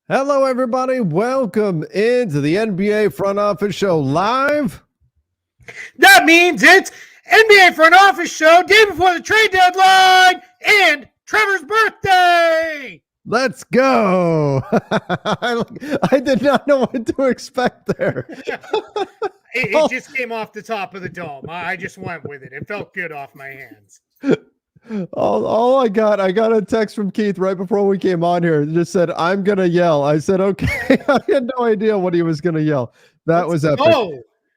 Hello, everybody. Welcome into the NBA Front Office Show live. That means it's NBA Front Office Show day before the trade deadline and Trevor's birthday. Let's go. I did not know what to expect there. It just came off the top of the dome. I just went with it. It felt good off my hands. All I got a text from Keith right before we came on here. It just said, "I'm going to yell." I said, okay. I had no idea what he was going to yell. That was epic.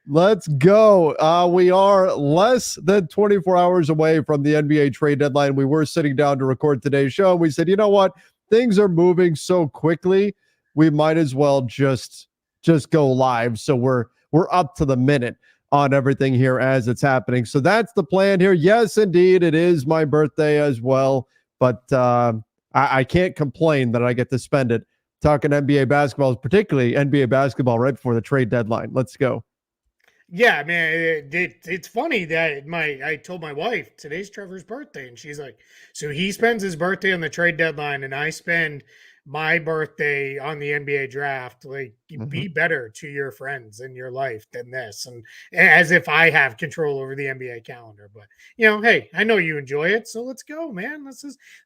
Let's go. We are less than 24 hours away from the NBA trade deadline. We were sitting down to record today's show. We said, you know what? Things are moving so quickly. We might as well just go live. So we're up to the minute on everything here as it's happening. So that's the plan here. Yes, indeed, it is my birthday as well. But I can't complain that I get to spend it talking NBA basketball, particularly NBA basketball right before the trade deadline. Let's go. Yeah, man, it's funny that I told my wife today's Trevor's birthday, and she's like, so he spends his birthday on the trade deadline, and I spend my birthday on the NBA draft. Like, be better to your friends in your life than this, and as if I have control over the NBA calendar. But hey, I know you enjoy it, so let's go, man.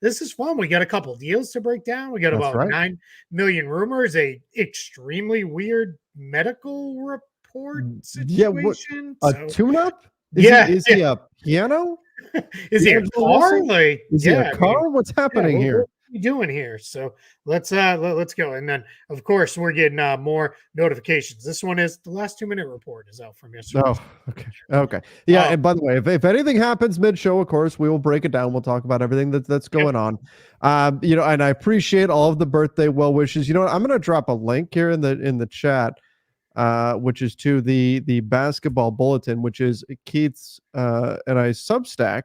This is fun. We got a couple deals to break down. We got about 9 million rumors, a extremely weird medical report situation. A tune-up? Is he a piano? Is he a car? Is he a car? What's happening here? What are we doing here? So let's go. And then of course we're getting more notifications. This one is the last 2-minute report is out from yesterday. Oh, okay. Yeah, and by the way, if anything happens mid-show, of course, we will break it down. We'll talk about everything that's going on. And I appreciate all of the birthday well wishes. You know what? I'm gonna drop a link here in the chat. Which is to the basketball bulletin, which is Keith's and I's Substack.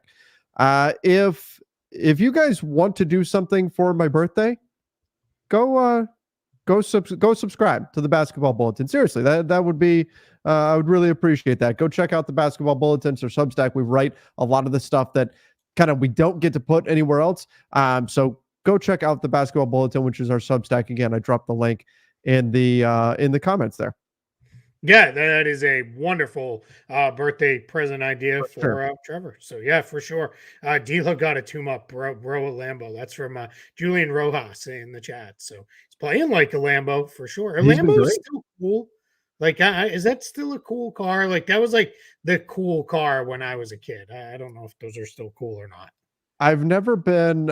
If you guys want to do something for my birthday, go subscribe to the basketball bulletin. Seriously, that would be I would really appreciate that. Go check out the basketball bulletins or Substack. We write a lot of the stuff that kind of we don't get to put anywhere else. So go check out the basketball bulletin, which is our Substack. Again, I dropped the link in the comments there. Yeah, that is a wonderful birthday present idea for Trevor. So yeah, for sure. D'Lo got a tune up, bro at Lambo. That's from Julian Rojas in the chat. So he's playing like a Lambo for sure. A Lambo is still cool. Like, is that still a cool car? Like, that was like the cool car when I was a kid. I don't know if those are still cool or not. I've never been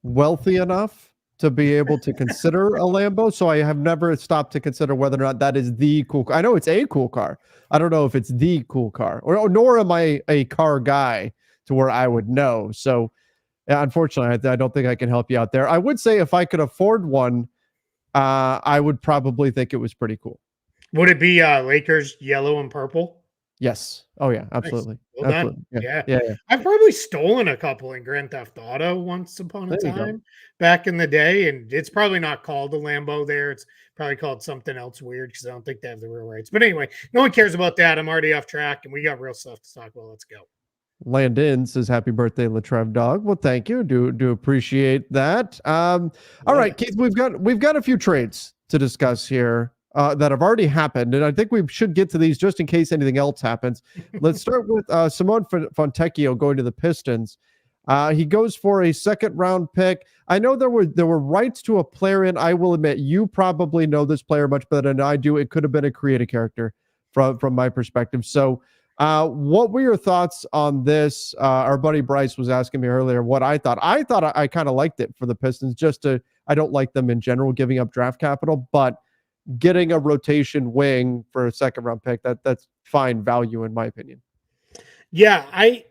wealthy enough to be able to consider a Lambo, so I have never stopped to consider whether or not that is the cool car. I know it's a cool car. I don't know if it's the cool car, or nor am I a car guy to where I would know. So, unfortunately, I don't think I can help you out there. I would say if I could afford one, I would probably think it was pretty cool. Would it be Lakers yellow and purple? Yes. Oh yeah, absolutely. Nice. Well absolutely. Yeah. I've probably stolen a couple in Grand Theft Auto once upon a time back in the day, and it's probably not called a Lambo there. It's probably called something else weird because I don't think they have the real rights. But anyway, no one cares about that. I'm already off track, and we got real stuff to talk about. Let's go. Landon says, "Happy birthday, Latrev Dog." Well, thank you. Do appreciate that. All right, Keith, we've got a few trades to discuss here. That have already happened, and I think we should get to these just in case anything else happens. Let's start with Simone Fontecchio going to the Pistons. He goes for a second-round pick. I know there were rights to a player in. I will admit, you probably know this player much better than I do. It could have been a creative character from my perspective. So, what were your thoughts on this? Our buddy Bryce was asking me earlier what I thought. I thought I kind of liked it for the Pistons. I don't like them in general giving up draft capital, but getting a rotation wing for a second round pick, that's fine value in my opinion. Yeah, I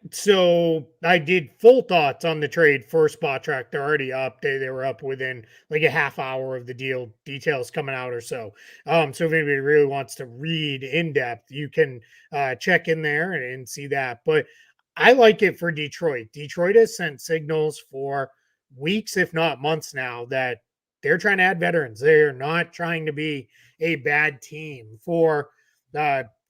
did full thoughts on the trade for Spot Track. They're already up. They were up within like a half hour of the deal details coming out or so. So if anybody really wants to read in depth, you can check in there and see that. But I like it for Detroit. Detroit has sent signals for weeks, if not months now, that they're trying to add veterans. They're not trying to be a bad team. For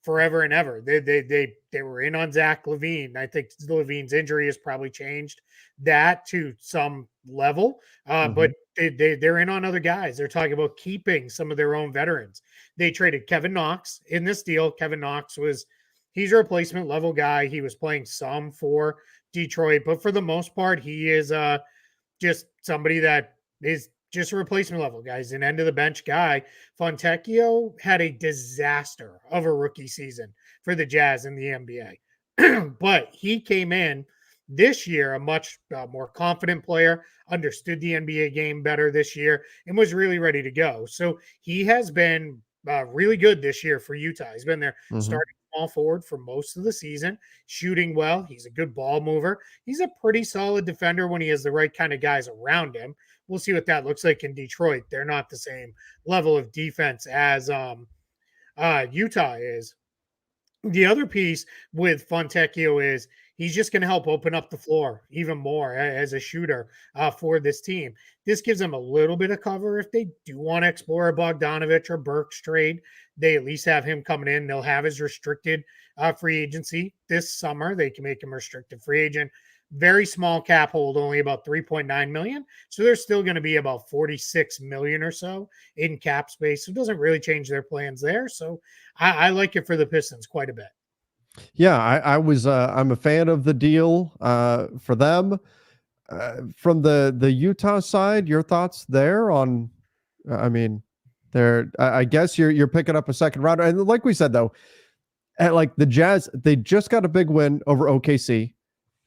forever and ever. They were in on Zach LaVine. I think LaVine's injury has probably changed that to some level, but they're in on other guys. They're talking about keeping some of their own veterans. They traded Kevin Knox in this deal. Kevin Knox he's a replacement level guy. He was playing some for Detroit, but for the most part, he is just somebody that is just a replacement level guy. He's an end of the bench guy. Fontecchio had a disaster of a rookie season for the Jazz in the NBA, but he came in this year a much more confident player, understood the NBA game better this year, and was really ready to go. So he has been really good this year for Utah. He's been there starting small forward for most of the season, shooting well. He's a good ball mover. He's a pretty solid defender when he has the right kind of guys around him. We'll see what that looks like in Detroit. They're not the same level of defense as Utah is. The other piece with Fontecchio is he's just going to help open up the floor even more as a shooter for this team. This gives them a little bit of cover if they do want to explore a Bogdanovich or Burks trade. They at least have him coming in. They'll have his restricted free agency this summer. They can make him restricted free agent. Very small cap hold, only about 3.9 million. So there's still going to be about 46 million or so in cap space. So it doesn't really change their plans there. So I like it for the Pistons quite a bit. Yeah, I'm a fan of the deal for them. From the Utah side, your thoughts there on? I mean, I guess you're picking up a second rounder, and like we said though, at like the Jazz, they just got a big win over OKC.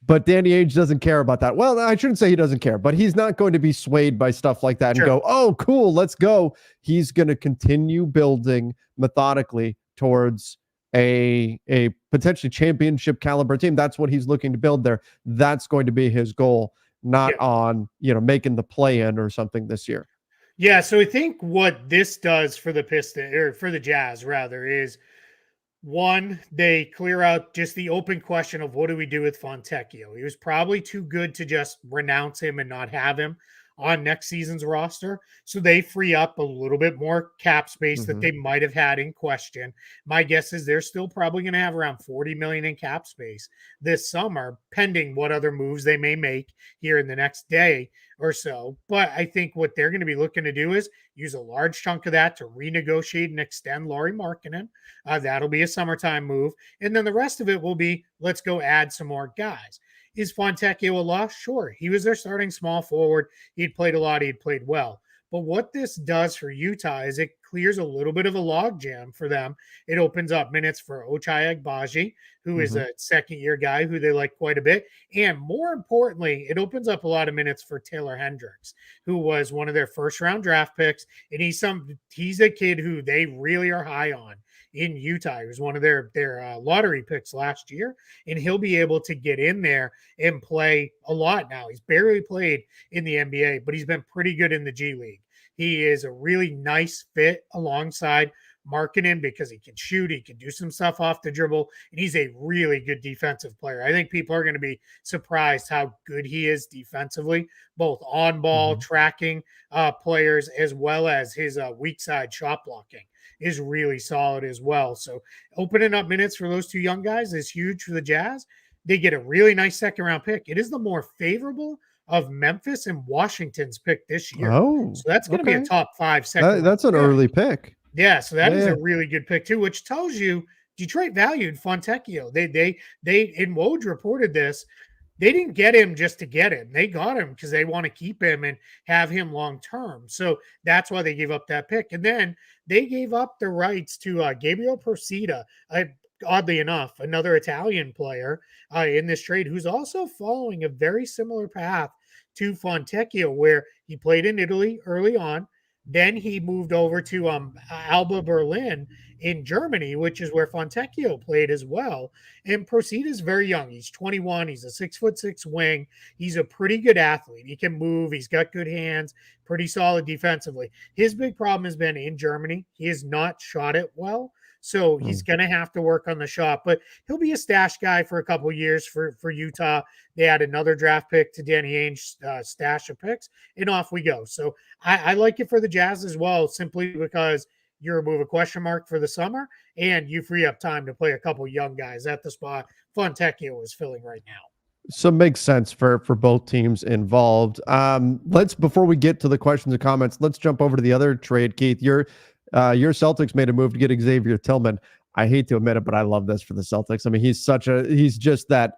But Danny Ainge doesn't care about that. Well, I shouldn't say he doesn't care, but he's not going to be swayed by stuff like that and go, oh, cool, let's go. He's going to continue building methodically towards a potentially championship caliber team. That's what he's looking to build there. That's going to be his goal, not on, making the play-in or something this year. Yeah, so I think what this does for the Pistons, or for the Jazz rather, is one, they clear out just the open question of what do we do with Fontecchio. He was probably too good to just renounce him and not have him on next season's roster. So they free up a little bit more cap space that they might have had in question. My guess is they're still probably going to have around 40 million in cap space this summer, pending what other moves they may make here in the next day or so. But I think what they're going to be looking to do is use a large chunk of that to renegotiate and extend Lauri Markkanen. That'll be a summertime move. And then the rest of it will be, let's go add some more guys. Is Fontecchio a loss? Sure. He was their starting small forward. He'd played a lot. He'd played well. But what this does for Utah is it clears a little bit of a logjam for them. It opens up minutes for Ochai Agbaji, who is a second-year guy who they like quite a bit. And more importantly, it opens up a lot of minutes for Taylor Hendricks, who was one of their first-round draft picks. And he's a kid who they really are high on in Utah. He was one of their lottery picks last year, and he'll be able to get in there and play a lot now. He's barely played in the NBA, but he's been pretty good in the G League. He is a really nice fit alongside Markkanen because he can shoot, he can do some stuff off the dribble, and he's a really good defensive player. I think people are going to be surprised how good he is defensively, both on ball tracking players as well as his weak side shot blocking is really solid as well. So opening up minutes for those two young guys is huge for the Jazz. They get a really nice second round pick. It is the more favorable of Memphis and Washington's pick this year. Oh, so that's going to be a top 5 second. That's an early pick. Yeah, so that is a really good pick too, which tells you Detroit valued Fontecchio. They in Woj reported this. They didn't get him just to get him. They got him because they want to keep him and have him long term. So that's why they gave up that pick. And then they gave up the rights to Gabriel Procida, oddly enough, another Italian player in this trade who's also following a very similar path to Fontecchio, where he played in Italy early on. Then he moved over to Alba Berlin in Germany, which is where Fontecchio played as well. And Procida is very young. He's 21. He's a 6'6" wing. He's a pretty good athlete. He can move. He's got good hands, pretty solid defensively. His big problem has been in Germany. He has not shot it well. So he's going to have to work on the shot, but he'll be a stash guy for a couple of years for Utah. They had another draft pick to Danny Ainge's stash of picks, and off we go. So I like it for the Jazz as well, simply because you remove a question mark for the summer, and you free up time to play a couple young guys at the spot Fontecchio is filling right now. So makes sense for both teams involved. Let's before we get to the questions and comments, let's jump over to the other trade. Keith, your Celtics made a move to get Xavier Tillman. I hate to admit it, but I love this for the Celtics. I mean, he's just that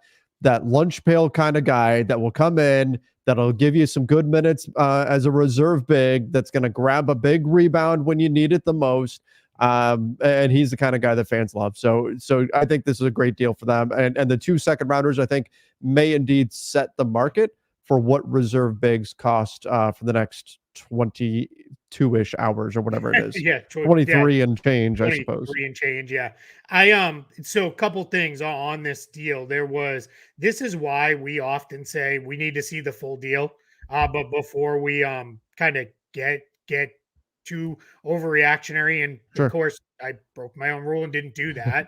lunch pail kind of guy that will come in, that'll give you some good minutes as a reserve big, that's going to grab a big rebound when you need it the most. And he's the kind of guy that fans love. So I think this is a great deal for them. And the 2 second rounders, I think, may indeed set the market for what reserve bigs cost for the next 22-ish hours or whatever it is. Yeah, 23 and change, I 23 suppose. and change. Yeah. So a couple things on this deal. This is why we often say we need to see the full deal. But before we kind of get too overreactionary, and Sure. of course I broke my own rule and didn't do that.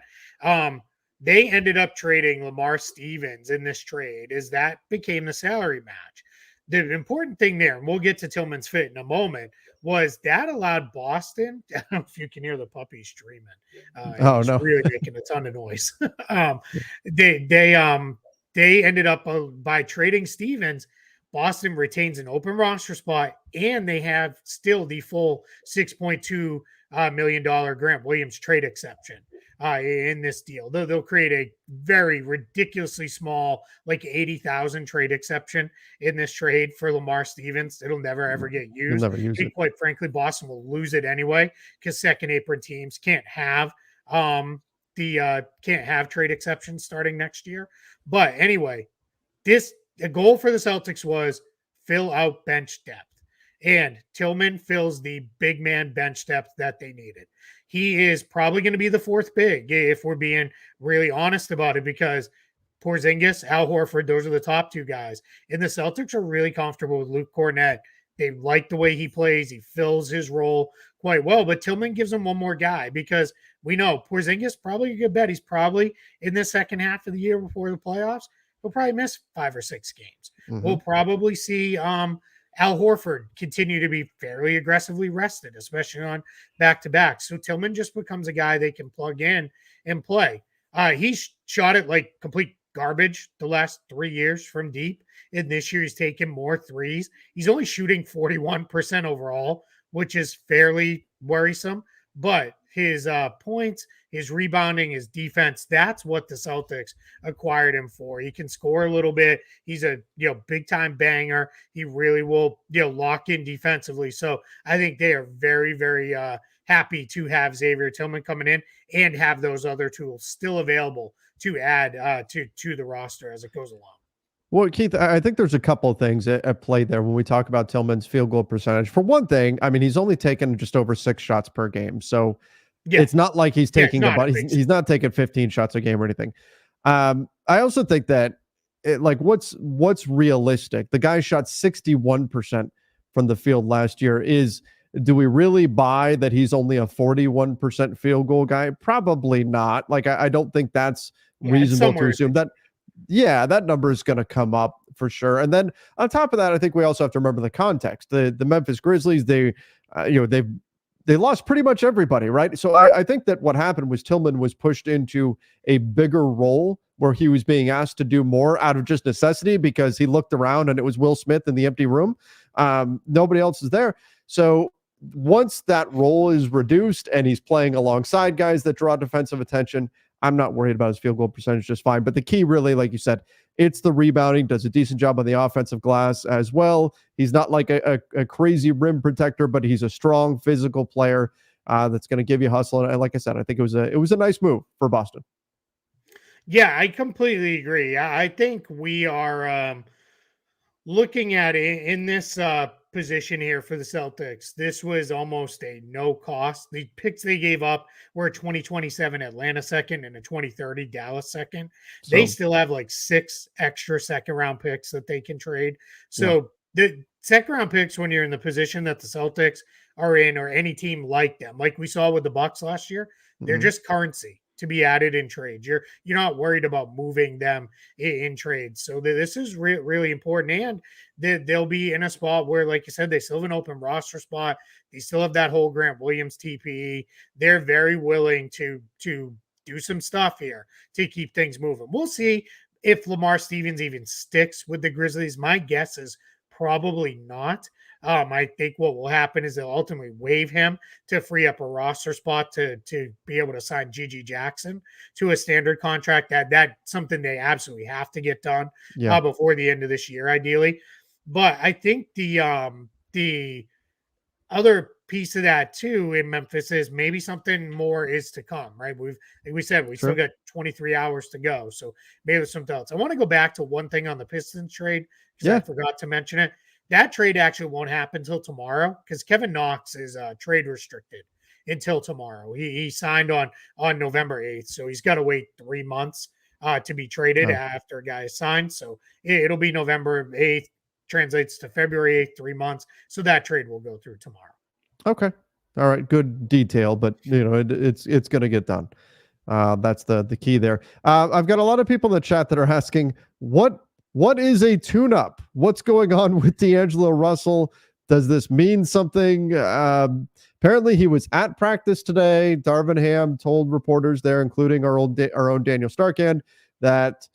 They ended up trading Lamar Stevens in this trade, as that became the salary match. The important thing there, and we'll get to Tillman's fit in a moment, was that allowed Boston. I don't know if you can hear the puppy screaming. Oh, he's no. really making a ton of noise. They ended up by trading Stevens. Boston retains an open roster spot, and they have still the full $6.2 million Grant Williams trade exception in this deal. They'll create a very ridiculously small, like 80,000 trade exception in this trade for Lamar Stevens. It'll never ever get You'll used. never use And it. quite frankly, Boston will lose it anyway, because second apron teams can't have trade exceptions starting next year. But anyway, the goal for the Celtics was fill out bench depth, and Tillman fills the big man bench depth that they needed. He is probably going to be the fourth big, if we're being really honest about it, because Porzingis, Al Horford, those are the top two guys. And the Celtics are really comfortable with Luke Cornett. They like the way he plays. He fills his role quite well, but Tillman gives them one more guy, because we know Porzingis, probably a good bet. He's probably in the second half of the year before the playoffs. He'll probably miss 5 or 6 games. Mhm. We'll probably see Al Horford continue to be fairly aggressively rested, especially on back-to-back. So Tillman just becomes a guy they can plug in and play. He's shot it like complete garbage the last 3 years from deep. And this year he's taken more threes. He's only shooting 41% overall, which is fairly worrisome. But his points, his rebounding, his defense, that's what the Celtics acquired him for. He can score a little bit. He's a big time banger. He really will lock in defensively. So I think they are very, very happy to have Xavier Tillman coming in and have those other tools still available to add to the roster as it goes along. Well, Keith, I think there's a couple of things at play there when we talk about Tillman's field goal percentage. For one thing, I mean, he's only taken just over 6 shots per game. So it's not like he's taking he's not taking 15 shots a game or anything. I also think that what's realistic? The guy shot 61% from the field last year. Do we really buy that he's only a 41% field goal guy? Probably not. Like, I don't think that's reasonable to assume that. Yeah, that number is going to come up for sure. And then on top of that, I think we also have to remember the context. The Memphis Grizzlies, they lost pretty much everybody, right? So I think that what happened was Tillman was pushed into a bigger role where he was being asked to do more out of just necessity, because he looked around and it was Will Smith in the empty room. Nobody else is there. So once that role is reduced and he's playing alongside guys that draw defensive attention, I'm not worried about his field goal percentage, just fine. But the key, really, like you said, it's the rebounding. Does a decent job on the offensive glass as well. He's not like a crazy rim protector, but he's a strong physical player that's going to give you hustle. And like I said, I think it was a nice move for Boston. Yeah, I completely agree. I think we are looking at it in this position here for the Celtics. This was almost a no cost. The picks they gave up were a 2027 Atlanta second and a 2030 Dallas second. So they still have like 6 extra second round picks that they can trade. So the second round picks, when you're in the position that the Celtics are in, or any team like them, like we saw with the Bucks last year, they're just currency. to be added in trades. You're not worried about moving them in trades. So this is really important, and they'll be in a spot where, like you said, they still have an open roster spot. They still have that whole Grant Williams TPE. They're very willing to do some stuff here to keep things moving. We'll see if Lamar Stevens even sticks with the Grizzlies. My guess is probably not. I think what will happen is they'll ultimately waive him to free up a roster spot to be able to sign Gigi Jackson to a standard contract. That's something they absolutely have to get done before the end of this year, ideally. But I think the other piece of that too in Memphis is maybe something more is to come, right? Like we said, we still got 23 hours to go. So maybe there's something else. I want to go back to one thing on the Pistons trade because I forgot to mention it. That trade actually won't happen until tomorrow because Kevin Knox is trade restricted until tomorrow. He signed on November 8th. So he's got to wait 3 months to be traded after a guy is signed. So it'll be November 8th. Translates to February 8th, 3 months. So that trade will go through tomorrow. Okay. All right. Good detail, but it's going to get done. That's the key there. I've got a lot of people in the chat that are asking what is a tune-up? What's going on with D'Angelo Russell? Does this mean something? Apparently he was at practice today. Darvin Ham told reporters there, including our own Daniel Starkand, that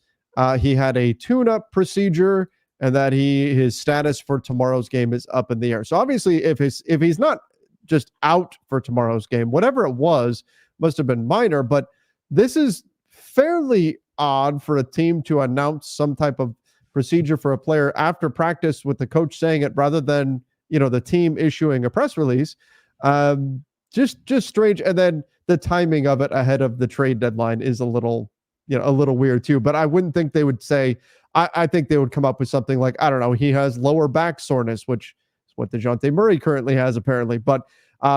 he had a tune-up procedure and that his status for tomorrow's game is up in the air. So obviously, if he's not just out for tomorrow's game, whatever it was must have been minor. But this is fairly odd for a team to announce some type of procedure for a player after practice with the coach saying it rather than the team issuing a press release. Just strange. And then the timing of it ahead of the trade deadline is a little weird too. But I wouldn't think they would say. I think they would come up with something like, I don't know, he has lower back soreness, which is what DeJounte Murray currently has apparently. But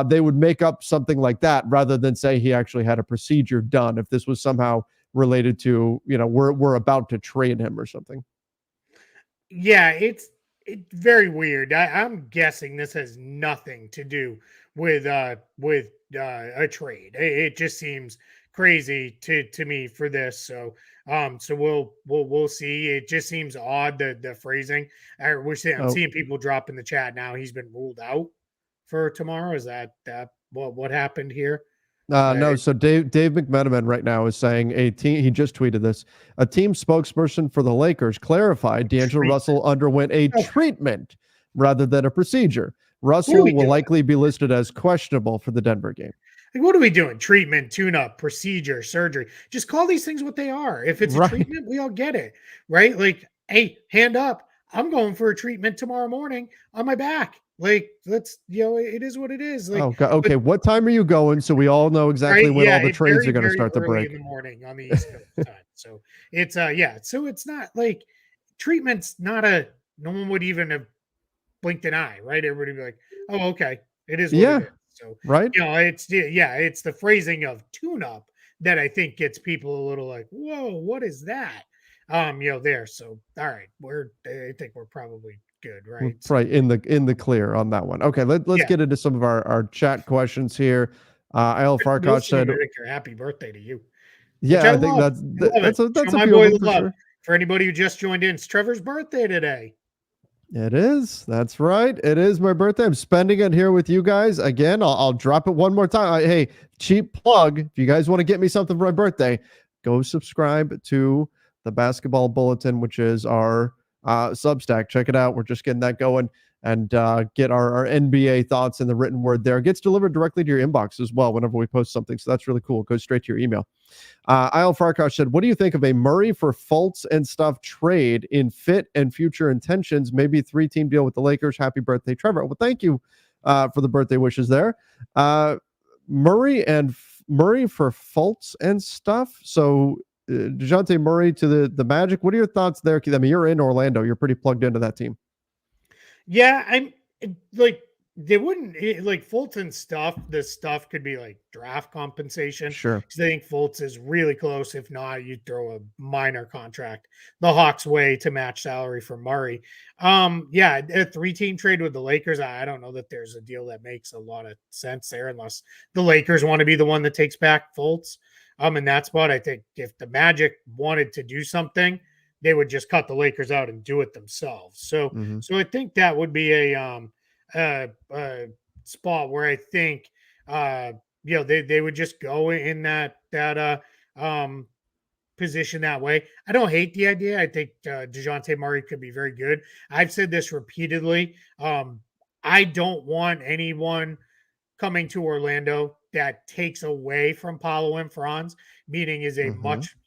they would make up something like that rather than say he actually had a procedure done if this was somehow related to, we're about to trade him or something. Yeah, it's very weird. I'm guessing this has nothing to do with a trade. It just seems crazy to me for this. So we'll see. It just seems odd the phrasing. I'm seeing people drop in the chat now. He's been ruled out for tomorrow. Is that what happened here? No. So Dave McMenamin right now is saying he just tweeted this. A team spokesperson for the Lakers clarified D'Angelo Russell underwent a treatment rather than a procedure. Russell will likely be listed as questionable for the Denver game. Like, what are we doing? Treatment, tune-up, procedure, surgery. Just call these things what they are. If it's a treatment, we all get it, right? Like, hey, hand up. I'm going for a treatment tomorrow morning on my back. Like, let's, it is what it is. Like, okay. What time are you going? So we all know exactly when all the trades are going to start to break. In the morning on the East Coast time. So it's, So it's not like treatment's not no one would even have blinked an eye, right? Everybody would be like, oh, okay. It is what it is. So, right. It's the phrasing of tune-up that I think gets people a little like, whoa, what is that? There. So, all right. I think we're probably good, right? Right. In the clear on that one. Okay. Let's get into some of our chat questions here. Al Farkash said, happy birthday to you. Yeah, I think that's a my boy love. Sure. For anybody who just joined in, it's Trevor's birthday today. It is. That's right. It is my birthday. I'm spending it here with you guys. Again, I'll drop it one more time. Hey, cheap plug. If you guys want to get me something for my birthday, go subscribe to the Basketball Bulletin, which is our Substack. Check it out. We're just getting that going and get our NBA thoughts in the written word there. It gets delivered directly to your inbox as well whenever we post something. So that's really cool. It goes straight to your email. Al Farkash said, what do you think of a Murray for Fultz and stuff trade in fit and future intentions? Maybe 3-team deal with the Lakers. Happy birthday, Trevor. Well, thank you for the birthday wishes there. Murray for Fultz and stuff. So DeJounte Murray to the Magic. What are your thoughts there? I mean, you're in Orlando. You're pretty plugged into that team. Yeah, I'm like, they wouldn't like Fulton stuff. The stuff could be like draft compensation. Sure. Because I think Fultz is really close. If not, you throw a minor contract the Hawks way to match salary for Murray. A 3-team trade with the Lakers. I don't know that there's a deal that makes a lot of sense there unless the Lakers want to be the one that takes back Fultz. in that spot. I think if the Magic wanted to do something, they would just cut the Lakers out and do it themselves. So, Mhm. I think that would be a spot where I think they would just go in that um position that way. I don't hate the idea. I think DeJounte Murray could be very good. I've said this repeatedly. I don't want anyone coming to Orlando that takes away from Paulo and Franz, meaning is a Mhm.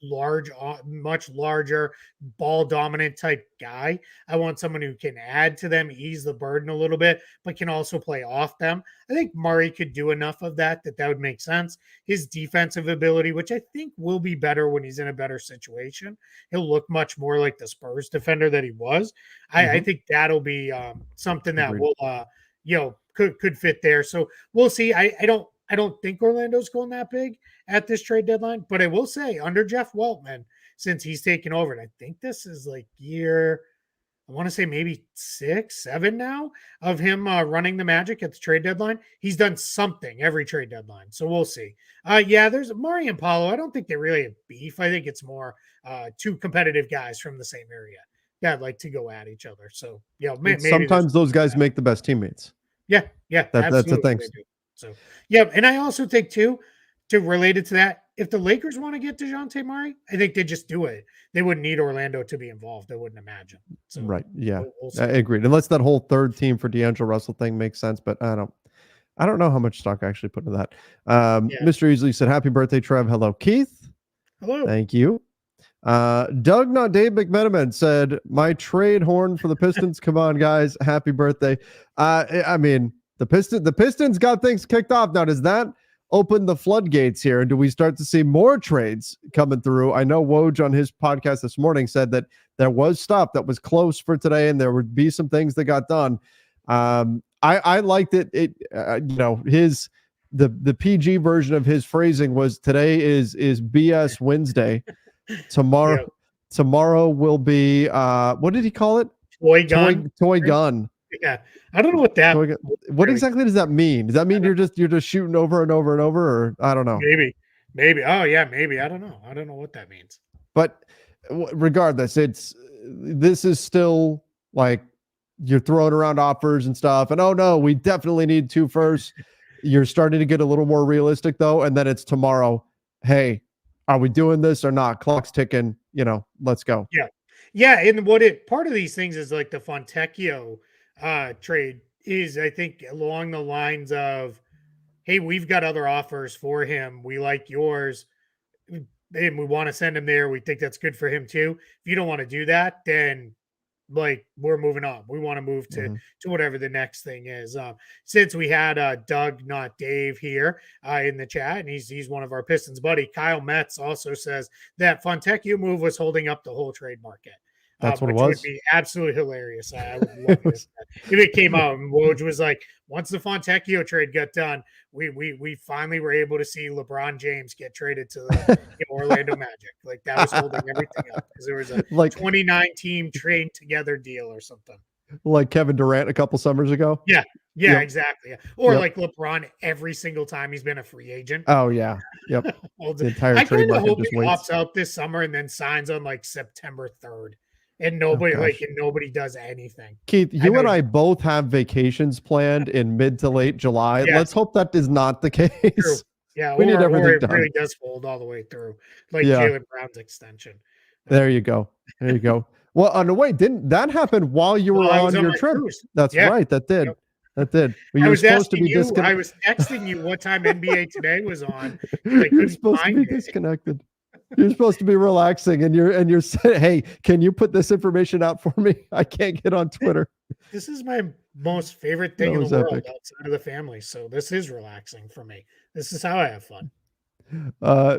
much larger ball dominant type guy. I want someone who can add to them, ease the burden a little bit, but can also play off them. I think Murray could do enough of that would make sense. His defensive ability, which I think will be better when he's in a better situation, he'll look much more like the Spurs defender that he was. I Mhm. think that'll be something that Agreed. will could fit there. So we'll see. I don't think Orlando's going that big at this trade deadline, but I will say under Jeff Weltman, since he's taken over, and I think this is like year, I want to say maybe 6, 7 now of him running the Magic at the trade deadline. He's done something every trade deadline, so we'll see. Yeah, there's Murray and Paulo. I don't think they really have beef. I think it's more two competitive guys from the same area that like to go at each other. So And maybe this sometimes will those work guys out. make the best teammates. Yeah, yeah, That's the absolutely thing. they do. So, yeah, and I also think too, to related to that, if the Lakers want to get DeJounte Murray, I think they just do it. They wouldn't need Orlando to be involved. I wouldn't imagine. So Right. Yeah. we'll I see. agreed. Unless that whole third team for D'Angelo Russell thing makes sense, but I don't know how much stock I actually put in that. Yeah. Mr. Easley said, "Happy birthday, Trev." Hello, Keith. Hello. Thank you. Doug, not Dave McMenamin, said, "My trade horn for the Pistons. Come on, guys. Happy birthday." I mean, the Pistons got things kicked off. Now, does that open the floodgates here? Do we start to see more trades coming through? I know Woj on his podcast this morning said that there was stuff that was close for today, and there would be some things that got done. I liked it. The PG version of his phrasing was today is BS Wednesday. Tomorrow Yeah. tomorrow will be what did he call it? Toy gun. Toy gun. Yeah. I don't know what Toy that gun. What really exactly does that mean? Does that I mean don't you're just shooting over and over and over, or I don't know. maybe. Oh yeah, maybe. I don't know. I don't know what that means. But regardless, this is still like you're throwing around offers and stuff, and oh no, we definitely need two first. You're starting to get a little more realistic though, and then it's tomorrow. Hey, are we doing this or not? Clock's ticking. Let's go. Yeah. Yeah, and what it part of these things is like the Fontecchio trade is I think along the lines of, hey, we've got other offers for him. We like yours and we want to send him there. We think that's good for him too. If you don't want to do that, then like we're moving on. We want to move to Mm-hmm. whatever the next thing is. Since we had Doug, not Dave, here in the chat, and he's one of our Pistons buddy. Kyle Metz also says that Fontecchio move was holding up the whole trade market. That's what it Which would was. be absolutely hilarious. I would love It it was if it came out and Woj was like, once the Fontecchio trade got done, we finally were able to see LeBron James get traded to the Orlando Magic. Like that was holding everything up because there was a like 29 team trade together deal or something. like Kevin Durant a couple summers ago. Yeah, Yep. exactly. Yeah. Or Yep. like LeBron every single time he's been a free agent. Oh yeah. Yep. The entire I trade kind of market hope just he waits. opts out this summer and then signs on like September 3rd. And Oh, nobody does anything. Keith, you and know- I both have vacations planned in mid to late July. Yes. Let's hope that is not the True. case. Yeah, We need or everything it done. really does fold all the way through, like Yeah. Jaylen Brown's extension. There you go. There you go. Well, on the way, didn't that happen while you were I was on your my trip? cruise. That's Yeah. right. That did. Yep. That did. Well, I you were was supposed to asking be you. disconnected. I was texting you what time NBA Today was on. You're couldn't supposed to find be it. disconnected. You're supposed to be relaxing, and you're saying, "Hey, can you put this information out for me? I can't get on Twitter." This is my most favorite thing That in was the world epic. outside of the family. So this is relaxing for me. This is how I have fun.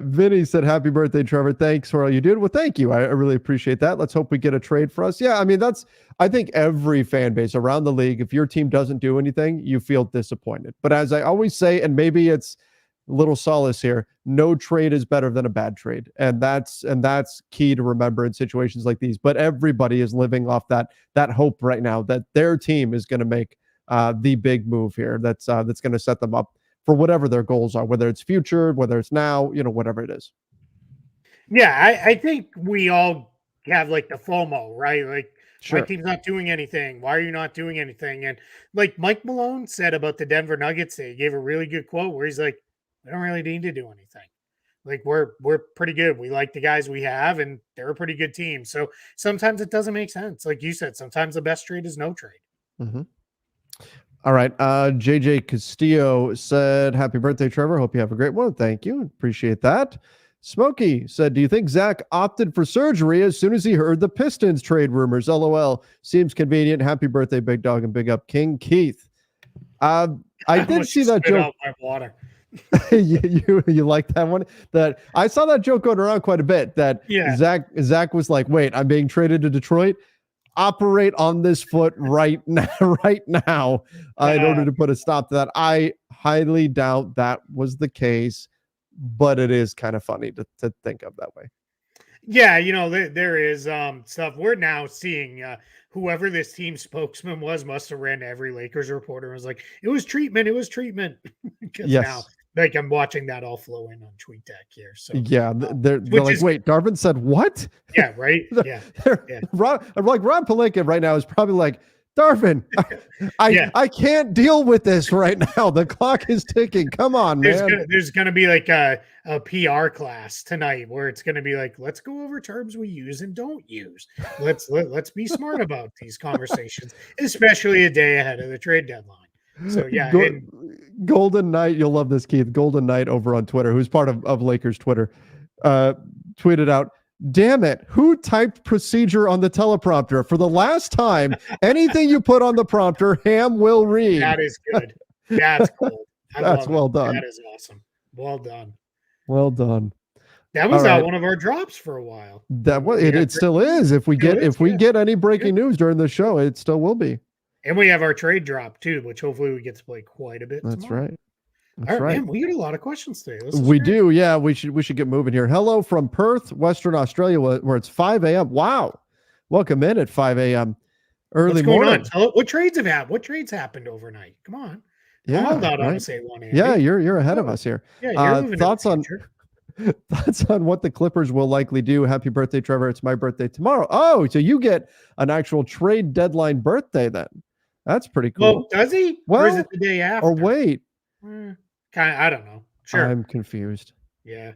Vinny said, "Happy birthday, Trevor. Thanks for all you did." Well, thank you. I really appreciate that. Let's hope we get a trade for us. Yeah, I mean, I think every fan base around the league, if your team doesn't do anything, you feel disappointed. But as I always say, and maybe it's a little solace here, no trade is better than a bad trade. And that's key to remember in situations like these. But everybody is living off that hope right now that their team is going to make the big move here. That's going to set them up for whatever their goals are, whether it's future, whether it's now, whatever it is. Yeah, I think we all have like the FOMO, right? Like my Sure. team's not doing anything. Why are you not doing anything? And like Mike Malone said about the Denver Nuggets, he gave a really good quote where he's like, "We don't really need to do anything. Like we're pretty good. We like the guys we have, and they're a pretty good team. So sometimes it doesn't make sense. Like you said, sometimes the best trade is no trade." Mhm. All right. JJ Castillo said, "Happy birthday, Trevor. Hope you have a great one." Thank you. Appreciate that. Smokey said, "Do you think Zach opted for surgery as soon as he heard the Pistons trade rumors? LOL. Seems convenient. Happy birthday, big dog, and big up King Keith." I I did almost see just that spit joke. out my water. You like that one? That I saw that joke going around quite a bit. That Yeah. Zach was like, "Wait, I'm being traded to Detroit. Operate on this foot right now, right now, in order Uh, to put a stop to that." I highly doubt that was the case, but it is kind of funny to think of that way. Yeah, there is stuff we're now seeing. Whoever this team spokesman was must have ran to every Lakers reporter and was like, "It was treatment, it was treatment." Because now, Yes. like, I'm watching that all flow in on TweetDeck here. So, Yeah, they're which like, is "Wait, Darvin said what?" yeah, right, yeah, yeah, Rob Pelinka right now is probably like, "Darvin, yeah. I can't deal with this right now. The clock is ticking. Come on, man." There's gonna be like a PR class tonight where it's gonna be like, let's go over terms we use and don't use. Let's be smart about these conversations, especially a day ahead of the trade deadline. So yeah, Go, and Golden Knight, you'll love this, Keith. Golden Knight over on Twitter, who's part of Lakers Twitter, uh, tweeted out, "Damn it, who typed procedure on the teleprompter? For the last time, anything you put on the prompter, Ham will read." that is good. That's cool. I That's love it. well done. That is awesome. Well done. Well done. That All was right. one of our drops for a while. That When what we it, had it still breaking news. is. If we Still get is, yeah. any Yeah. breaking news during the show, it still will be. And we have our trade drop too, which hopefully we get to play quite a bit That's tomorrow. right. All That's right, right. man. We get a lot of questions today. This is We great. do. Yeah, we should get moving here. Hello from Perth, Western Australia, where it's 5 a.m. Wow. Welcome in at 5 a.m. What's early going on? morning. What trades have happened? What trades happened overnight? Come on. Called Yeah, out on right. us A1, Yeah, Andy. you're Let's ahead of go. us here. Yeah, you're living in the Thoughts on future. thoughts on what the Clippers will likely do. Happy birthday, Trevor. It's my birthday tomorrow. Oh, so you get an actual trade deadline birthday then. That's pretty Well, cool. does he? Or is it Well, the day or after? wait, Kind of, I don't know. Sure. I'm confused. Yeah.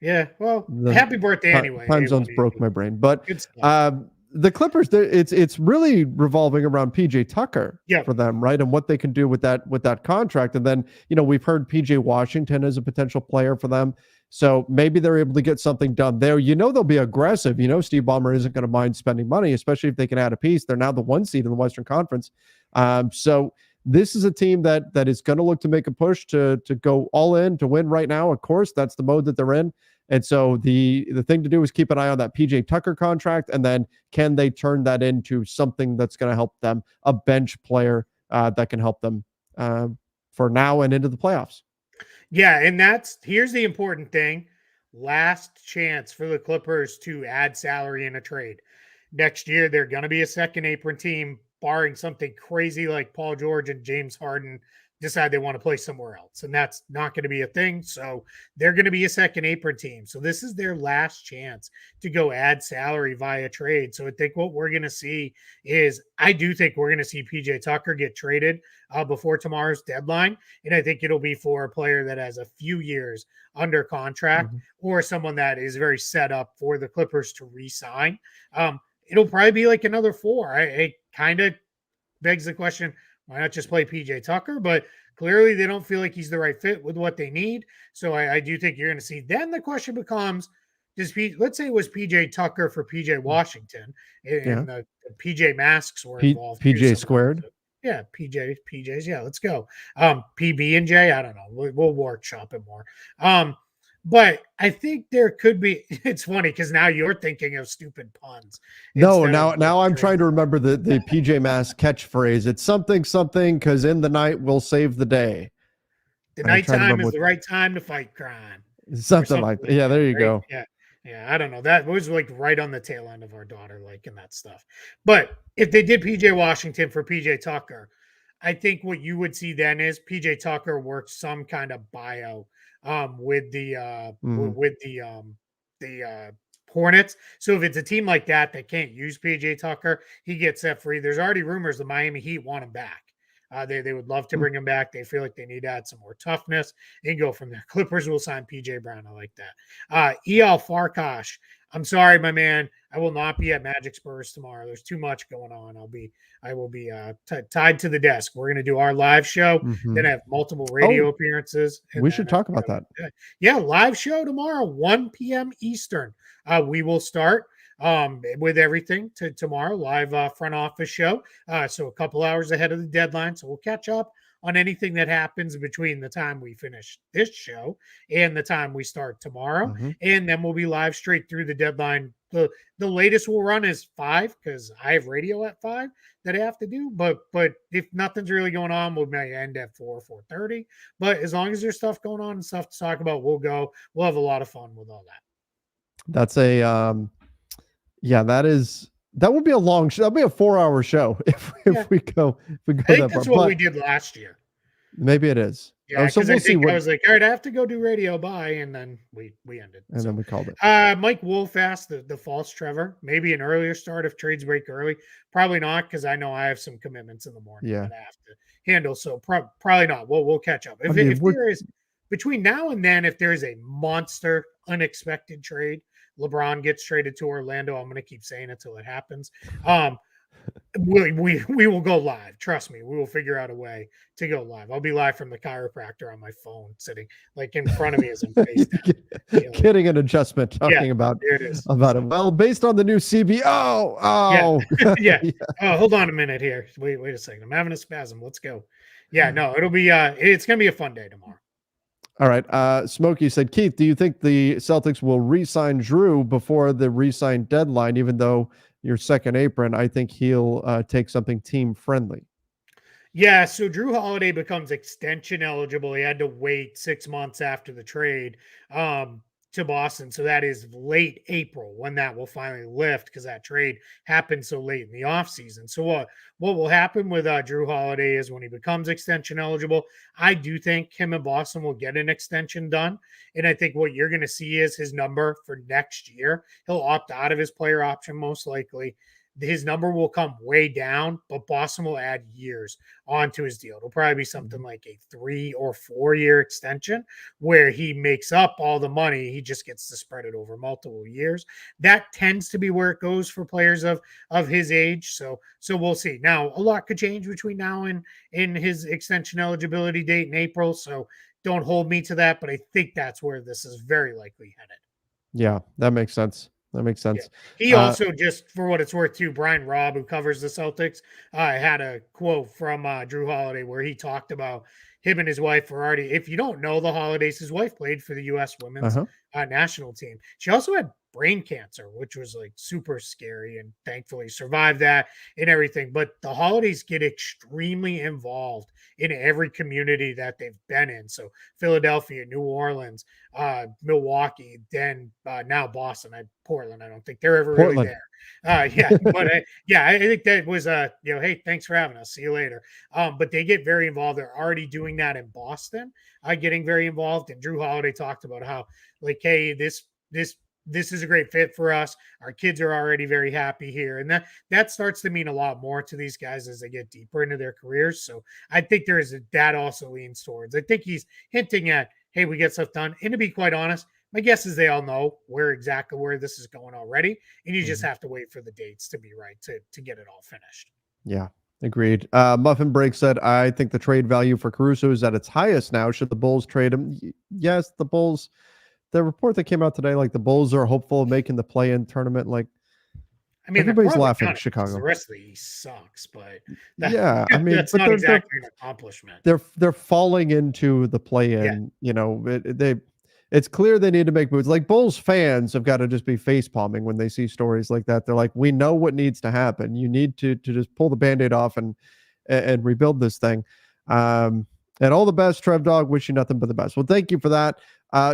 Yeah. Well, The happy birthday anyway, time A1, zones broke Andy. my brain. But Good stuff. the Clippers, it's really revolving around PJ Tucker Yep. for them, right? And what they can do with that contract. And then, we've heard PJ Washington as a potential player for them. So maybe they're able to get something done there. They'll be aggressive. Steve Ballmer isn't going to mind spending money, especially if they can add a piece. They're now the 1 seed in the Western Conference. So this is a team that is going to look to make a push to go all in to win right now. Of course, that's the mode that they're in. And so the thing to do is keep an eye on that PJ Tucker contract, and then can they turn that into something that's going to help them, a bench player that can help them for now and into the playoffs. Yeah, and here's the important thing. Last chance for the Clippers to add salary in a trade. Next year, they're going to be a second apron team, barring something crazy like Paul George and James Harden decide they want to play somewhere else. And that's not going to be a thing. So they're going to be a second apron team. So this is their last chance to go add salary via trade. So I think what we're going to see is I do think we're going to see PJ Tucker get traded before tomorrow's deadline. And I think it'll be for a player that has a few years under contract or someone that is very set up for the Clippers to re-sign. It'll probably be like another 4. It kind of begs the question, why not just play PJ Tucker? But clearly they don't feel like he's the right fit with what they need. So I do think you're going to see. Then the question becomes, let's say it was PJ Tucker for PJ Washington Yeah. and the PJ masks were involved. PJ squared. Yeah, PJs. Yeah, let's go. PB and J. I don't know. We'll workshop it more. But I think there could be. It's funny because now you're thinking of stupid puns. No, now I'm trying to remember the PJ Masks catchphrase. It's something because in the night we'll save the day. The nighttime is the right time to fight crime. Something like that. Yeah, there you go. Yeah. I don't know. That was like right on the tail end of our daughter liking that stuff. But if they did PJ Washington for PJ Tucker, I think what you would see then is PJ Tucker works some kind of bio with the the Hornets. So if it's a team like that can't use PJ Tucker, he gets set free. There's already rumors the Miami Heat want him back. They would love to bring him back. They feel like they need to add some more toughness and go from there. Clippers will sign PJ Brown. I like that. El Farkash. I'm sorry, my man. I will not be at Magic Spurs tomorrow. There's too much going on. I will be tied to the desk. We're going to do our live show, then have multiple radio appearances. We should talk about that. Yeah, live show tomorrow, 1 p.m. Eastern. We will start with everything to tomorrow, live front office show. So a couple hours ahead of the deadline. So we'll catch up on anything that happens between the time we finish this show and the time we start tomorrow. And then we'll be live straight through the deadline. The latest we'll run is 5 because I have radio at 5 that I have to do. But if nothing's really going on, we may end at 4:30. But as long as there's stuff going on and stuff to talk about, we'll go. We'll have a lot of fun with all that. That's a that would be a long show. That'd be a 4-hour show if we go. I think that's what we did last year. Maybe it is. Yeah, because I was like, all right, I have to go do radio. Bye, and then we ended. And then we called it. Mike Wolf asked the false Trevor, maybe an earlier start if trades break early. Probably not, because I know I have some commitments in the morning that I have to handle. So probably not. We'll catch up. If there is between now and then, if there is a monster unexpected trade, LeBron gets traded to Orlando. I'm going to keep saying it till it happens. We will go live. Trust me, we will figure out a way to go live. I'll be live from the chiropractor on my phone, sitting like in front of me as I'm face down. Getting an adjustment, talking about it. Well, based on the new CB. Yeah. Oh, hold on a minute here. Wait a second. I'm having a spasm. Let's go. Yeah, no, it'll be it's gonna be a fun day tomorrow. All right. Smokey said, Keith, do you think the Celtics will re-sign Drew before the re-sign deadline, even though your second apron? I think he'll take something team friendly. Yeah, so Drew Holiday becomes extension eligible. He had to wait 6 months after the trade to Boston. So that is late April when that will finally lift, because that trade happened so late in the offseason. So what will happen with Drew Holiday is when he becomes extension eligible, I do think him and Boston will get an extension done. And I think what you're going to see is his number for next year. He'll opt out of his player option most likely. His number will come way down, but Boston will add years onto his deal. It'll probably be something like a 3 or 4 year extension where he makes up all the money. He just gets to spread it over multiple years. That tends to be where it goes for players of his age. So we'll see. Now, a lot could change between now and in his extension eligibility date in April. So don't hold me to that, but I think that's where this is very likely headed. Yeah, that makes sense. Yeah. He also, just for what it's worth too, Brian Robb, who covers the Celtics, had a quote from Drew Holiday where he talked about him and his wife were already, if you don't know the Holidays, his wife played for the U.S. women's national team. She also had brain cancer, which was like super scary, and thankfully survived that and everything. But the Holidays get extremely involved in every community that they've been in. So Philadelphia, New Orleans, Milwaukee, then now Boston, Portland. I don't think they're ever really there. I think that was hey, thanks for having us. See you later. But they get very involved. They're already doing that in Boston, getting very involved. And Drew Holiday talked about how, like, hey, this is a great fit for us. Our kids are already very happy here. And that starts to mean a lot more to these guys as they get deeper into their careers. So I think that also leans towards, I think he's hinting at, hey, we get stuff done. And to be quite honest, my guess is they all know where this is going already. And you just have to wait for the dates to be right to get it all finished. Yeah, agreed. Muffin Break said, I think the trade value for Caruso is at its highest now. Should the Bulls trade him? Yes, the Bulls. The report that came out today, like the Bulls are hopeful of making the play-in tournament. Like, I mean, everybody's laughing at Chicago. The rest of the East sucks, but that's not exactly an accomplishment. They're falling into the play-in. Yeah. It's clear they need to make moves. Like, Bulls fans have got to just be face palming when they see stories like that. They're like, we know what needs to happen. You need to just pull the Band-Aid off and rebuild this thing. And all the best, Trev Dog. Wish you nothing but the best. Well, thank you for that.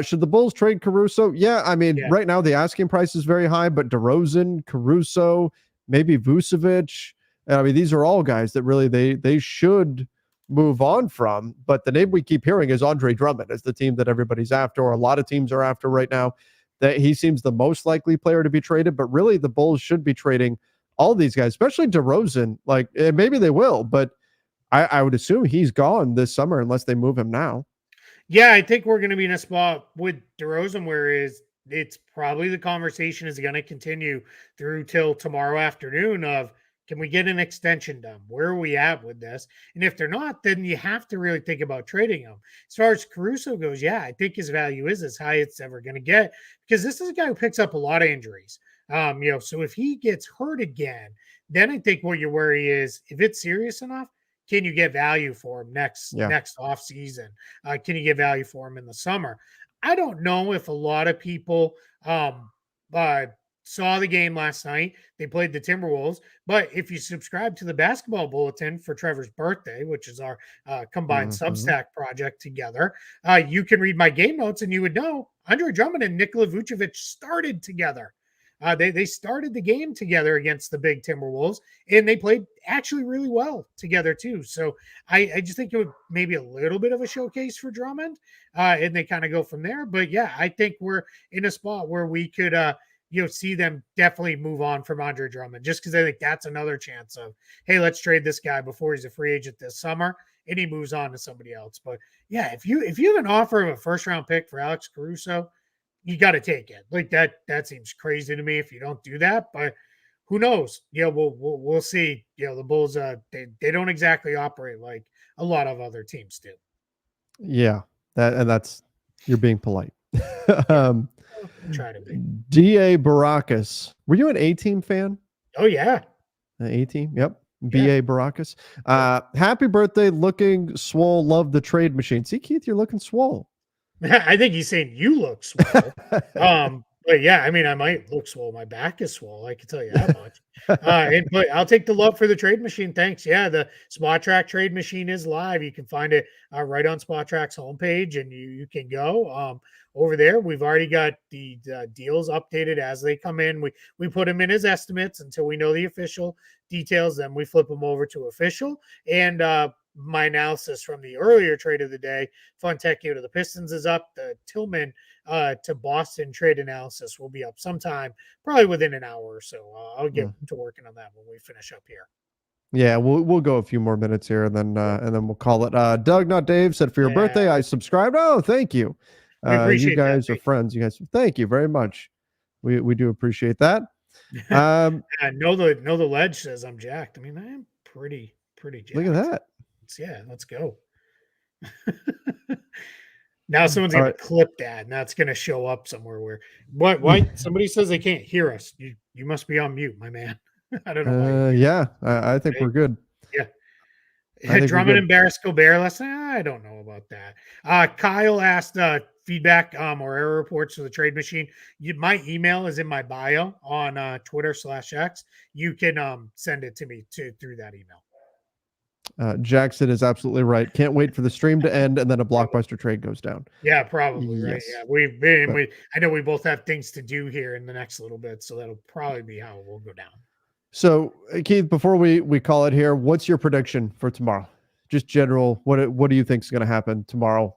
Should the Bulls trade Caruso? Yeah, I mean, right now the asking price is very high, but DeRozan, Caruso, maybe Vucevic. I mean, these are all guys that really they should move on from. But the name we keep hearing is Andre Drummond as the team that everybody's after, or a lot of teams are after right now. that he seems the most likely player to be traded. But really, the Bulls should be trading all these guys, especially DeRozan. Like maybe they will, but I would assume he's gone this summer unless they move him now. Yeah, I think we're going to be in a spot with DeRozan where it's probably the conversation is going to continue through till tomorrow afternoon of can we get an extension done? Where are we at with this? And if they're not, then you have to really think about trading him. As far as Caruso goes, yeah, I think his value is as high as it's ever going to get because this is a guy who picks up a lot of injuries. So if he gets hurt again, then I think what your worry is if it's serious enough, can you get value for him next off season? Can you get value for him in the summer? I don't know if a lot of people saw the game last night. They played the Timberwolves, but if you subscribe to the basketball bulletin for Trevor's birthday, which is our combined Substack project together, you can read my game notes and you would know Andre Drummond and Nikola Vucevic started together. They started the game together against the big Timberwolves, and they played actually really well together too. So I just think it would maybe a little bit of a showcase for Drummond, and they kind of go from there. But yeah, I think we're in a spot where we could see them definitely move on from Andre Drummond, just because I think that's another chance of, hey, let's trade this guy before he's a free agent this summer, and he moves on to somebody else. But yeah, if you have an offer of a first round pick for Alex Caruso, you got to take it. Like that seems crazy to me if you don't do that, but who knows? Yeah, we'll see. The Bulls they don't exactly operate like a lot of other teams do. Yeah, that's you're being polite. Try to be. DA Baracus. Were you an A-Team fan? Oh yeah. A-Team, yep. BA Baracus. Happy birthday, looking swole. Love the trade machine. See, Keith, you're looking swole. I think he's saying you look swole. But yeah, I mean, I might look swole. My back is swole. I can tell you that much. But I'll take the love for the trade machine. Thanks. Yeah, the Spot Track trade machine is live. You can find it right on Spot Track's homepage, and you can go over there. We've already got the deals updated as they come in. We put them in as estimates until we know the official details. Then we flip them over to official. And my analysis from the earlier trade of the day, Fontecchio to the Pistons is up. The Tillman to Boston trade analysis will be up sometime, probably within an hour or so. I'll get to working on that when we finish up here. Yeah, we'll go a few more minutes here, and then we'll call it. Doug, not Dave, said for your birthday I subscribed. Oh, thank you. We appreciate you guys that. are friends. You guys, thank you very much. We do appreciate that. Know the ledge says I'm jacked. I mean, I am pretty jacked. Look at that. Yeah, let's go. Now someone's gonna clip that, and that's gonna show up somewhere where what somebody says they can't hear us. You must be on mute, my man. I don't know. Yeah, I think we're good. Yeah. Drummond embarrassed Gobert last night. I don't know about that. Kyle asked feedback or error reports to the trade machine. My email is in my bio on Twitter/X. You can send it to me through that email. Jackson is absolutely right. Can't wait for the stream to end and then a blockbuster trade goes down. Yeah, probably right. Yeah, I know we both have things to do here in the next little bit, so that'll probably be how we'll go down. So, Keith, before we call it here, what's your prediction for tomorrow? Just general, what do you think is going to happen tomorrow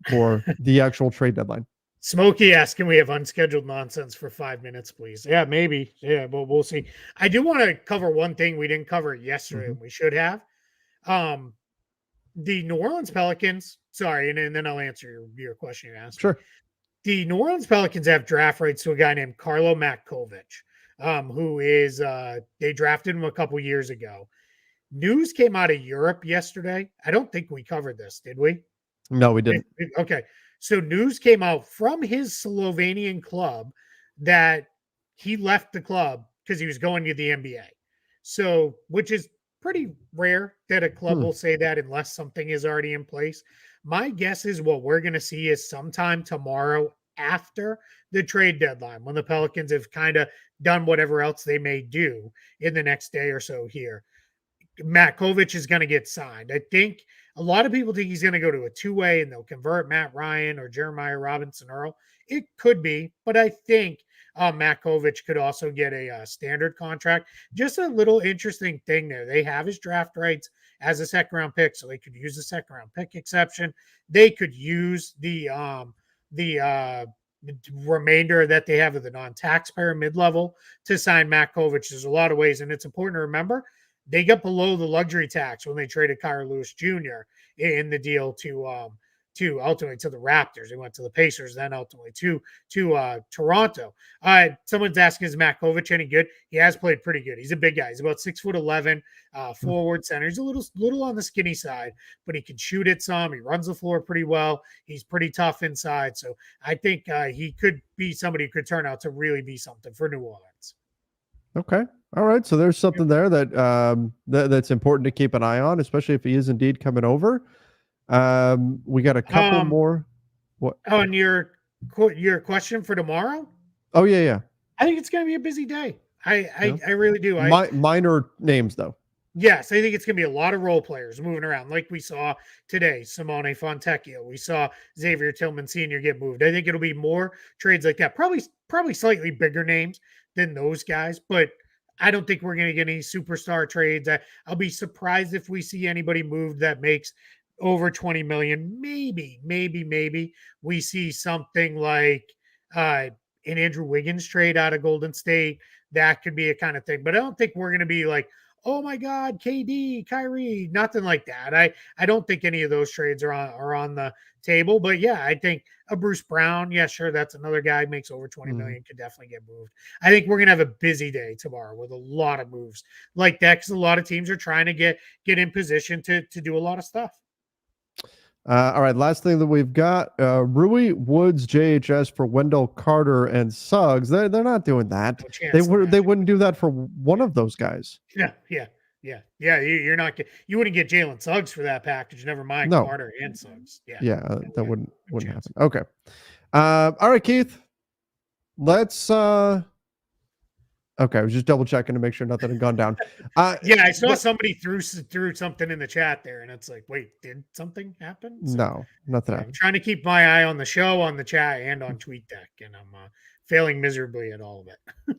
for the actual trade deadline? Smokey asked, can we have unscheduled nonsense for 5 minutes, please? Yeah, maybe. Yeah, but we'll see. I do want to cover one thing we didn't cover yesterday and we should have. The New Orleans Pelicans, sorry, and then I'll answer your question you asked. Sure. The New Orleans Pelicans have draft rights to a guy named Carlo Matkovic, who is they drafted him a couple years ago. News came out of Europe yesterday. I don't think we covered this, did we? No, we didn't. Okay. So news came out from his Slovenian club that he left the club because he was going to the NBA. So, which is pretty rare that a club will say that unless something is already in place. My guess is what we're going to see is sometime tomorrow after the trade deadline, when the Pelicans have kind of done whatever else they may do in the next day or so here. Matkovic is going to get signed. I think a lot of people think he's going to go to a two-way and they'll convert Matt Ryan or Jeremiah Robinson Earl. It could be, but I think Matkovic could also get a standard contract. Just a little interesting thing there. They have his draft rights as a second-round pick, so they could use the second-round pick exception. They could use the remainder that they have of the non-taxpayer mid-level to sign Matt Kovic. There's a lot of ways, and it's important to remember they got below the luxury tax when they traded Kyle Lewis Jr. in the deal to ultimately to the Raptors. They went to the Pacers, then ultimately to Toronto. Someone's asking, is Matt Kovic any good? He has played pretty good. He's a big guy. He's about 6'11", forward center. He's a little on the skinny side, but he can shoot it some. He runs the floor pretty well. He's pretty tough inside. So I think he could be somebody who could turn out to really be something for New Orleans. Okay. All right. So there's something there that's important to keep an eye on, especially if he is indeed coming over. We got a couple more. What on your question for tomorrow? Oh yeah. I think it's going to be a busy day. I really do. Minor names though. Yes, I think it's going to be a lot of role players moving around, like we saw today. Simone Fontecchio, we saw Xavier Tillman Sr. get moved. I think it'll be more trades like that. Probably slightly bigger names than those guys, but I don't think we're going to get any superstar trades. I'll be surprised if we see anybody moved that makes over 20 million. Maybe we see something like an Andrew Wiggins trade out of Golden State. That could be a kind of thing, but I don't think we're going to be like, oh my God, KD, Kyrie, nothing like that. I don't think any of those trades are on the table. But yeah, I think a Bruce Brown, yeah, sure, that's another guy who makes over 20 million, could definitely get moved. I think we're gonna have a busy day tomorrow with a lot of moves like that, because a lot of teams are trying to get in position to do a lot of stuff. All right, last thing that we've got, Rui, Woods, JHS for Wendell Carter and Suggs. They're not doing that. No they wouldn't do that for one of those guys. Yeah. You're not you wouldn't get Jalen Suggs for that package. Never mind Carter and Suggs. Yeah, that wouldn't happen. Okay. All right, Keith. Let's Okay, I was just double checking to make sure nothing had gone down. Yeah, I saw somebody threw something in the chat there, and it's like, wait, did something happen? So, no, nothing happened. I'm trying to keep my eye on the show, on the chat, and on TweetDeck, and I'm failing miserably at all of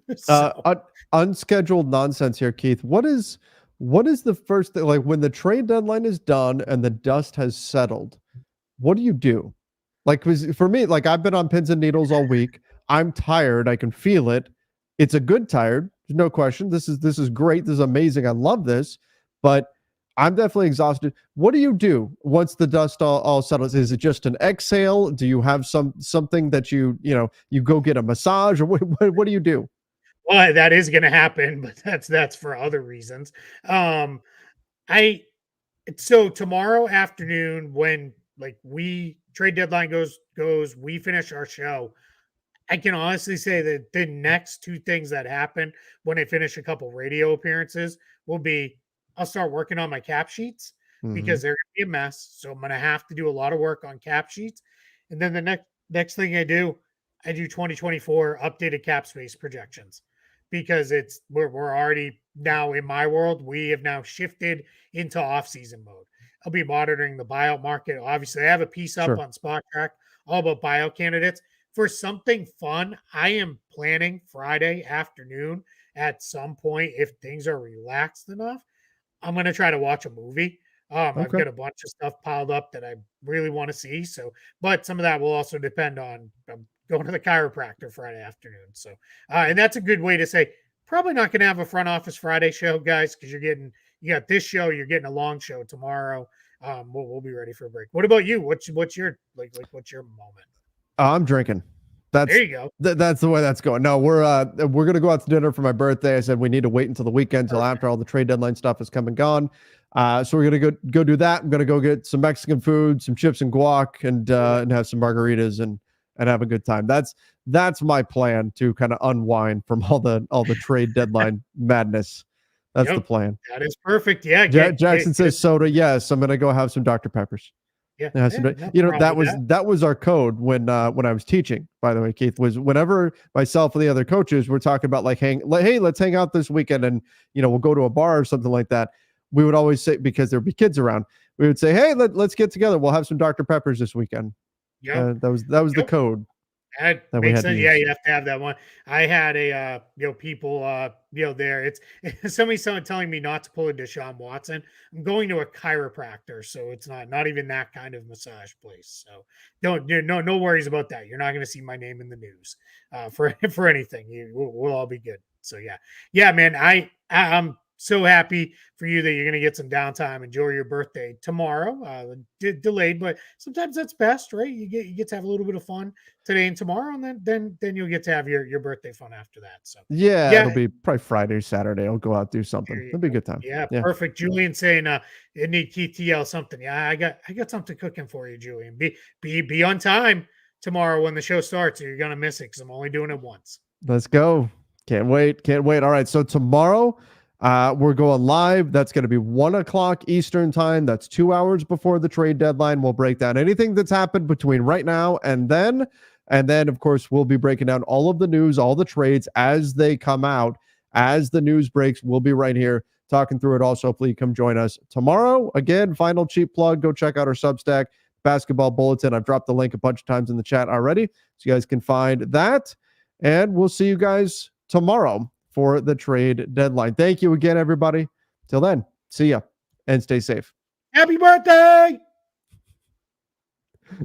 it. Unscheduled nonsense here, Keith. What is the first thing, like when the trade deadline is done and the dust has settled? What do you do? Like, for me, like I've been on pins and needles all week. I'm tired. I can feel it. It's a good tired, no question. This is great. This is amazing. I love this, but I'm definitely exhausted. What do you do once the dust all settles? Is it just an exhale? Do you have something that you go get a massage, or what do you do? Well, that is going to happen, but that's for other reasons. So tomorrow afternoon, when we trade deadline goes, we finish our show. I can honestly say that the next two things that happen when I finish a couple radio appearances will be, I'll start working on my cap sheets because they're going to be a mess. So I'm going to have to do a lot of work on cap sheets. And then the next thing I do 2024 updated cap space projections, because we're already now, in my world, we have now shifted into off-season mode. I'll be monitoring the buyout market. Obviously, I have a piece up on Spot Track all about buyout candidates. For something fun, I am planning Friday afternoon at some point, if things are relaxed enough, I'm going to try to watch a movie. I've got a bunch of stuff piled up that I really want to see. So, but some of that will also depend on going to the chiropractor Friday afternoon. So, and that's a good way to say, probably not going to have a front office Friday show, guys, because you got this show, you're getting a long show tomorrow. We'll be ready for a break. What about you? What's your what's your moment? I'm drinking. There you go. That's the way that's going. No, we're gonna go out to dinner for my birthday. I said we need to wait until the weekend, till after all the trade deadline stuff has come and gone. So we're gonna go do that. I'm gonna go get some Mexican food, some chips and guac, and have some margaritas and have a good time. That's my plan to kind of unwind from all the trade deadline madness. That's the plan. That is perfect. Yeah. Jackson says soda. Yes, I'm gonna go have some Dr. Peppers. Yeah, that was our code when I was teaching, by the way, Keith, was whenever myself and the other coaches were talking about hey, let's hang out this weekend and we'll go to a bar or something like that. We would always say, because there'd be kids around, we would say, hey, let's get together. We'll have some Dr. Peppers this weekend. Yeah. That was the code. That that we makes had to sense. Yeah, use. you have to have that one. I had people, there. It's somebody telling me not to pull a Deshaun Watson. I'm going to a chiropractor, so it's not even that kind of massage place. So no worries about that. You're not going to see my name in the news for for anything. We'll all be good. So yeah, man. I'm so happy for you that you're going to get some downtime. Enjoy your birthday tomorrow. Delayed, but sometimes that's best, right? You get to have a little bit of fun today and tomorrow, and then you'll get to have your birthday fun after that. So Yeah, yeah, it'll be probably Friday, Saturday. I'll go out do something. there you It'll be a go. good time. Yeah, Yeah. perfect. Julian saying it need Keith to yell something. Yeah, I got something cooking for you, Julian. Be on time tomorrow when the show starts, or you're gonna miss it because I'm only doing it once. Let's go. Can't wait. Can't wait. All right. So tomorrow, we're going live. That's going to be 1:00 Eastern time. That's 2 hours before the trade deadline. We'll break down anything that's happened between right now and then. And then, of course, we'll be breaking down all of the news, all the trades as they come out. As the news breaks, we'll be right here talking through it all. So hopefully you come join us tomorrow. Again, final cheap plug. Go check out our Substack Basketball Bulletin. I've dropped the link a bunch of times in the chat already, so you guys can find that. And we'll see you guys tomorrow for the trade deadline. Thank you again, everybody. Till then, see ya and stay safe. Happy birthday!